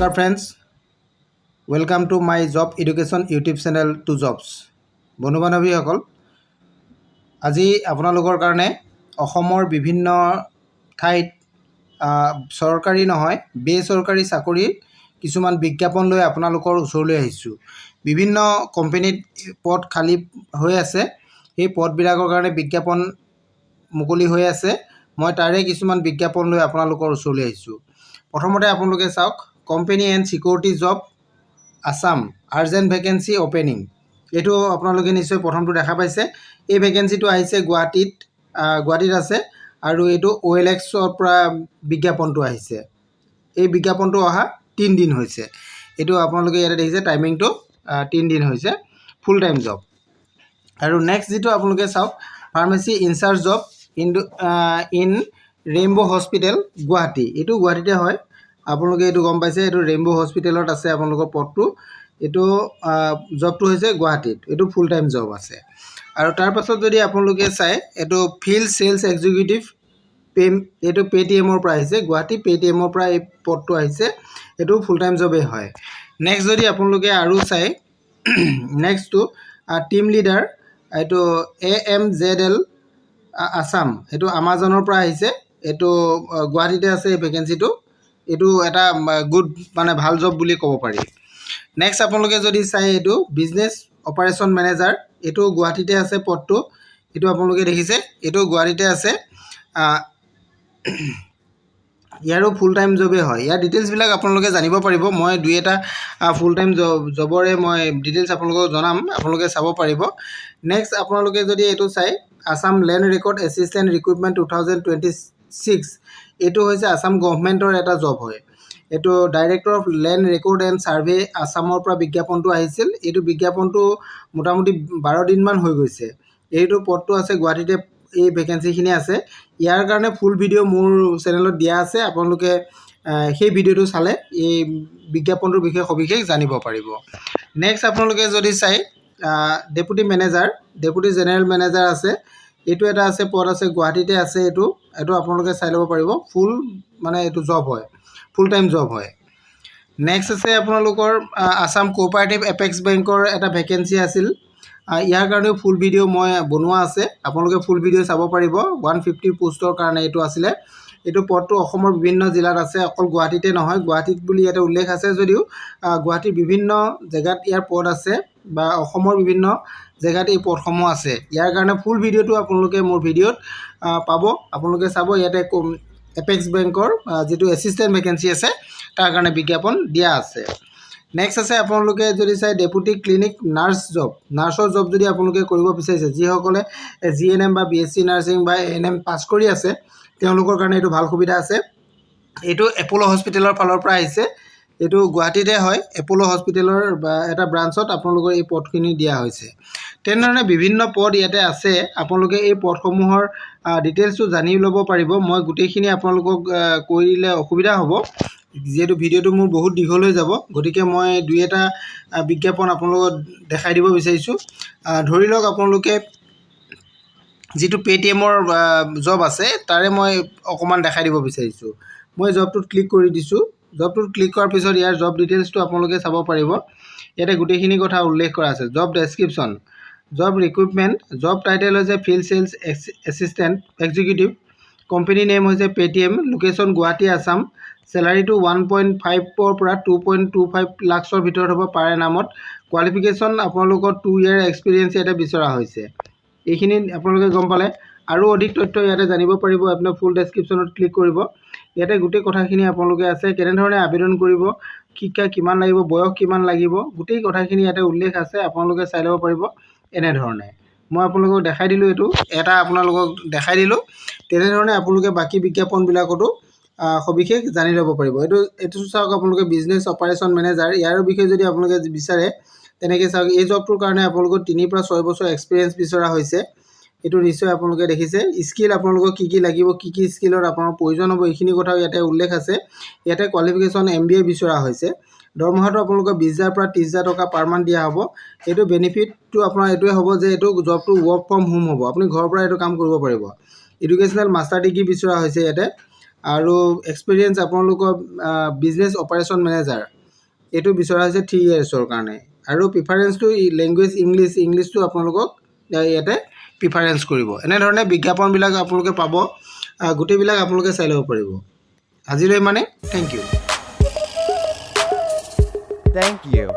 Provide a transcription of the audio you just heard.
নমস্কাৰ friends, welcome to my job education YouTube channel to jobs. বন্ধু বান্ধৱীসকল, আজি আপোনালোকৰ কাৰণে অসমৰ বিভিন্ন ঠাইত চৰকাৰী নহয় বেচৰকাৰী চাকৰিৰ কিছুমান বিজ্ঞাপন লৈ আপোনালোকৰ ওচৰলৈ আহিছোঁ। বিভিন্ন কোম্পানীত পদ খালী হৈ আছে, সেই পদবিলাকৰ কাৰণে বিজ্ঞাপন মুকলি হৈ আছে। মই তাৰে কিছুমান বিজ্ঞাপন লৈ আপোনালোকৰ ওচৰলৈ আহিছোঁ। প্ৰথমতে আপোনালোকে চাওক, company and security job Assam urgent vacancy opening. এইটো আপোনালোকে নিশ্চয় প্ৰথমটো দেখা পাইছে। এই ভেকেঞ্চিটো আহিছে গুৱাহাটীত আছে আৰু এইটো OLXৰ পৰা বিজ্ঞাপনটো আহিছে। এই বিজ্ঞাপনটো অহা 3 দিন হৈছে। এইটো আপোনালোকে ইয়াতে দেখিছে, টাইমিংটো 3 দিন হৈছে, ফুল টাইম জব। আৰু নেক্সট যিটো আপোনালোকে চাওক, pharmacy incharge job in Rainbow' hospital Guwahati. এইটো গুৱাহাটীতে হয়, আপোনালোকে এইটো গম পাইছে। এইটো ৰেইনব' হস্পিটেলত আছে আপোনালোকৰ পদটো। এইটো জবটো হৈছে গুৱাহাটীত, এইটো ফুল টাইম জব আছে। আৰু তাৰপাছত যদি আপোনালোকে চাই, এইটো ফিল্ড চেলছ এক্সিকিউটিভ এইটো পেটিএমৰ পৰা আহিছে, গুৱাহাটী পেটিএমৰ পৰা এই পদটো আহিছে। এইটো ফুল টাইম জবেই হয়। নেক্সট যদি আপোনালোকে আৰু চাই, নেক্সটটো টিম লিডাৰ, এইটো AMZL আছাম, এইটো আমাজনৰ পৰা আহিছে। এইটো গুৱাহাটীতে আছে এই ভেকেঞ্চিটো। এইটো এটা গুড ভাল জব বুলি ক'ব পাৰি। নেক্সট আপোনালোকে যদি চাই, এইটো বিজনেছ অপাৰেশ্যন মেনেজাৰ, এইটো গুৱাহাটীতে আছে পদটো। এইটো আপোনালোকে দেখিছে, এইটো গুৱাহাটীতে আছে। ইয়াৰো ফুল টাইম জবেই হয়। ইয়াৰ ডিটেইলছবিলাক আপোনালোকে জানিব পাৰিব। মই দুই এটা ফুল টাইম জবৰে মই ডিটেইলছ আপোনালোকক জনাম, আপোনালোকে চাব পাৰিব। নেক্সট আপোনালোকে যদি এইটো চাই, Assam land record assistant recruitment 2026, এইটো হৈছে আছাম গভৰ্ণমেণ্টৰ এটা জব হয়। এইটো director of land record and survey আছামৰ পৰা বিজ্ঞাপনটো আহিছিল। এইটো বিজ্ঞাপনটো মোটামুটি 12 দিনমান হৈ গৈছে। এইটো পদটো আছে গুৱাহাটীতে, এই ভেকেঞ্চিখিনি আছে। ইয়াৰ কাৰণে ফুল ভিডিঅ' মোৰ চেনেলত দিয়া আছে। আপোনালোকে সেই ভিডিঅ'টো চালে এই বিজ্ঞাপনটোৰ বিষয়ে সবিশেষ জানিব পাৰিব। নেক্সট আপোনালোকে যদি চাই, ডেপুটি জেনেৰেল মেনেজাৰ আছে। এইটো এটা আছে, পদ আছে, গুৱাহাটীতে আছে। এইটো আপোনালোকে চাই ল'ব পাৰিব। ফুল এইটো জব হয়, ফুল টাইম জব হয়। নেক্সট আছে আপোনালোকৰ আছাম কোঅপাৰেটিভ এপেক্স বেংকৰ এটা ভেকেঞ্চি আছিল। ইয়াৰ কাৰণেও ফুল ভিডিঅ' মই বনোৱা আছে, আপোনালোকে ফুল ভিডিঅ' চাব পাৰিব। 150 পোষ্টৰ কাৰণে এইটো আছিলে। এইটো পদটো অসমৰ বিভিন্ন জিলাত আছে, অকল গুৱাহাটীতে নহয়। গুৱাহাটীত বুলি ইয়াতে উল্লেখ আছে যদিও গুৱাহাটীৰ বিভিন্ন জেগাত ইয়াৰ পদ আছে, বা অসমৰ বিভিন্ন জেগাত এই পদসমূহ আছে। ইয়াৰ কাৰণে ফুল ভিডিঅ'টো আপোনালোকে মোৰ ভিডিঅ'ত পাব, আপোনালোকে চাব। ইয়াতে এপেক্স বেংকৰ যিটো এছিষ্টেণ্ট ভেকেঞ্চি আছে, তাৰ কাৰণে বিজ্ঞাপন দিয়া আছে। নেক্সট আছে আপোনালোকে যদি চাই, ডেপুটি ক্লিনিক নাৰ্ছৰ জব যদি আপোনালোকে কৰিব বিচাৰিছে, যিসকলে GNM বা BSc নাৰ্ছিং বা ANM পাছ কৰি আছে, তেওঁলোকৰ কাৰণে এইটো ভাল সুবিধা আছে। এইটো এপ'ল' হস্পিটেলৰ ফালৰ পৰা আহিছে। এইটো গুৱাহাটীতে হয়, এপ'ল' হস্পিটেলৰ এটা ব্ৰাঞ্চত আপোনালোকৰ এই পদখিনি দিয়া হৈছে। তেনেধৰণে বিভিন্ন পদ ইয়াতে আছে। আপোনালোকে এই পদসমূহৰ ডিটেইলছটো জানি ল'ব পাৰিব। মই গোটেইখিনি আপোনালোকক কৈ দিলে অসুবিধা হ'ব, যিহেতু ভিডিঅ'টো মোৰ বহুত দীঘল হৈ যাব। গতিকে মই দুই এটা বিজ্ঞাপন আপোনালোকক দেখাই দিব বিচাৰিছোঁ। ধৰি লওক, আপোনালোকে যিটো পেটিএমৰ জব আছে, তাৰে মই অকণমান দেখাই দিব বিচাৰিছোঁ। মই জবটোত ক্লিক কৰি দিছোঁ। জবটোত ক্লিক কৰাৰ পিছত ইয়াৰ জব ডিটেইলছটো আপোনালোকে চাব পাৰিব। ইয়াতে গোটেইখিনি কথা উল্লেখ কৰা আছে। Job description, job recruitment, job title হৈছে field sales assistant executive, company name হৈছে পেটিএম, লোকেশ্যন গুৱাহাটী আছাম, চেলাৰীটো 1.5 পৰা 2.25 লাখৰ ভিতৰত হ'ব পাৰ এনামত। কোৱালিফিকেশ্যন আপোনালোকৰ 2 year এক্সপিৰিয়েঞ্চ ইয়াতে বিচৰা হৈছে। এইখিনি আপোনালোকে গম পালে। আৰু অধিক তথ্য ইয়াতে জানিব পাৰিব। আপোনাৰ ফুল ডেছক্ৰিপশ্যনত ক্লিক কৰিব। ইয়াতে গোটেই কথাখিনি আপোনালোকে আছে, কেনেধৰণে আবেদন কৰিব, শিক্ষা কিমান লাগিব, বয়স কিমান লাগিব, গোটেই কথাখিনি ইয়াতে উল্লেখ আছে। আপোনালোকে চাই ল'ব পাৰিব। এনেধৰণে মই আপোনালোকক দেখাই দিলোঁ, এইটো এটা আপোনালোকক দেখাই দিলোঁ। তেনেধৰণে আপোনালোকে বাকী বিজ্ঞাপনবিলাকতো সবিশেষ জানি ল'ব পাৰিব। এইটো চাওক, আপোনালোকে বিজনেছ অপাৰেশ্যন মেনেজাৰ, ইয়াৰ বিষয়ে যদি আপোনালোকে বিচাৰে, তেনেকৈ চাওক। এই জবটোৰ কাৰণে আপোনালোকৰ 3 পৰা 6 বছৰ এক্সপিৰিয়েঞ্চ বিচৰা হৈছে। এইটো নিশ্চয় আপোনালোকে দেখিছে। স্কিল আপোনালোকক কি লাগিব, কি স্কিলত আপোনাৰ প্ৰয়োজন হ'ব, এইখিনি কথাও ইয়াতে উল্লেখ আছে। ইয়াতে কোৱালিফিকেশ্যন MBA বিচৰা হৈছে। দৰমহাটো আপোনালোকৰ 20,000 পৰা 30,000 টকা পাৰ মান্থ দিয়া হ'ব। এইটো বেনিফিটটো আপোনাৰ এইটোৱে হ'ব যে এইটো জবটো ৱৰ্ক ফ্ৰম হোম হ'ব, আপুনি ঘৰৰ পৰা এইটো কাম কৰিব পাৰিব। এডুকেশ্যনেল মাষ্টাৰ ডিগ্ৰী বিচৰা হৈছে ইয়াতে। আৰু এক্সপিৰিয়েঞ্চ আপোনালোকৰ বিজনেছ অপাৰেশ্যন মেনেজাৰ এইটো বিচৰা হৈছে 3 ইয়াৰ্ছৰ কাৰণে আৰু প্ৰিফাৰেঞ্চটো লেংগুৱেজ ইংলিছটো আপোনালোকক ইয়াতে প্ৰিফাৰেঞ্চ কৰিব এনেধৰণে বিজ্ঞাপনবিলাক আপোনালোকে পাব গোটেইবিলাক আপোনালোকে চাই ল'ব পাৰিব আজিলৈ মানে থেংক ইউ